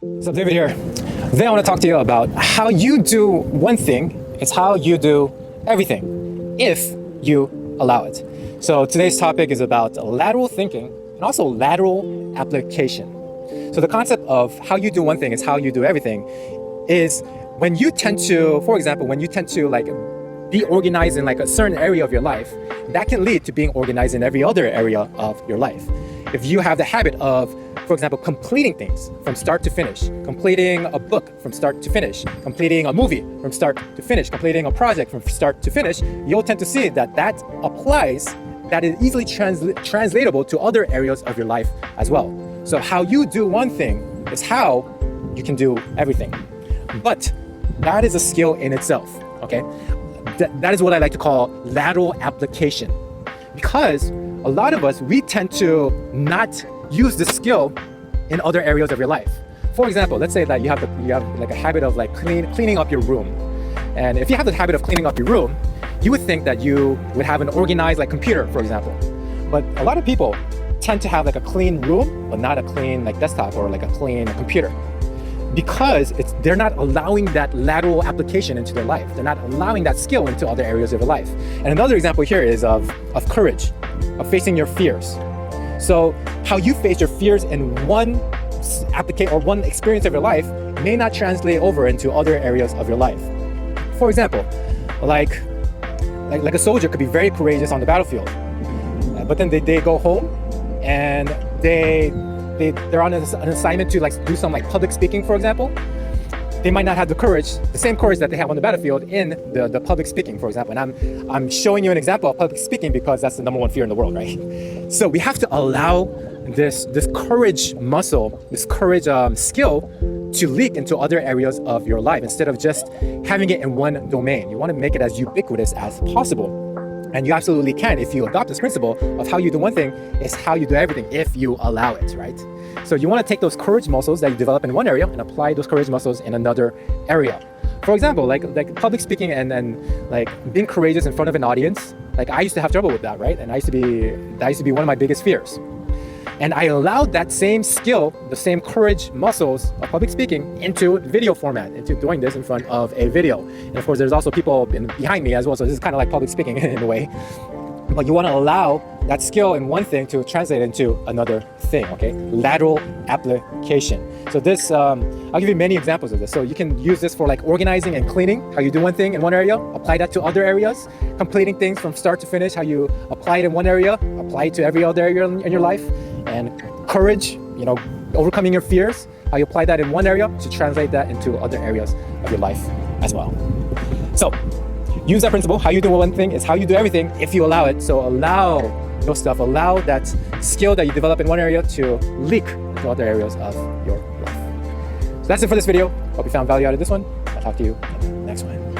What's up, David here. Today I want to talk to you about how you do one thing. It's how you do everything if you allow it. So today's topic is about lateral thinking and also lateral application. So the concept of how you do one thing is how you do everything is when you tend to, for example, when you tend to be organized in a certain area of your life, that can lead to being organized in every other area of your life. If you have the habit of, for example, completing things from start to finish, completing a book from start to finish, completing a movie from start to finish, completing a project from start to finish, you'll tend to see that applies, that is easily translatable to other areas of your life as well. So how you do one thing is how you can do everything. But that is a skill in itself, okay? That is what I like to call lateral application. Because a lot of us, we tend to not use the skill in other areas of your life. For example, let's say that you have a habit of cleaning up your room. And if you have the habit of cleaning up your room, you would think that you would have an organized computer, for example. But a lot of people tend to have a clean room, but not a clean desktop or a clean computer. Because they're not allowing that lateral application into their life. They're not allowing that skill into other areas of their life. And another example here is of courage, of facing your fears. So how you face your fears in one experience of your life may not translate over into other areas of your life. For example, like a soldier could be very courageous on the battlefield, but then they go home and they're on an assignment to do some public speaking, for example. They might not have the same courage that they have on the battlefield in the public speaking, for example. And I'm showing you an example of public speaking because that's the number one fear in the world, right? So we have to allow this courage muscle, this courage skill to leak into other areas of your life instead of just having it in one domain. You want to make it as ubiquitous as possible. And you absolutely can if you adopt this principle of how you do one thing is how you do everything if you allow it, right? So you want to take those courage muscles that you develop in one area and apply those courage muscles in another area. For example, like public speaking and being courageous in front of an audience. I used to have trouble with that, right? And that used to be one of my biggest fears. And I allowed that same skill, the same courage muscles of public speaking into video format, into doing this in front of a video. And of course, there's also people behind me as well. So this is kind of like public speaking in a way. But you want to allow that skill in one thing to translate into another thing, okay? Lateral application. So this, I'll give you many examples of this. So you can use this for organizing and cleaning, how you do one thing in one area, apply that to other areas. Completing things from start to finish, how you apply it in one area, apply it to every other area in your life. And courage, overcoming your fears, how you apply that in one area to translate that into other areas of your life as well. So use that principle. How you do one thing is how you do everything if you allow it. So allow that skill that you develop in one area to leak into other areas of your life. So that's it for this video. Hope you found value out of this one. I'll talk to you in the next one.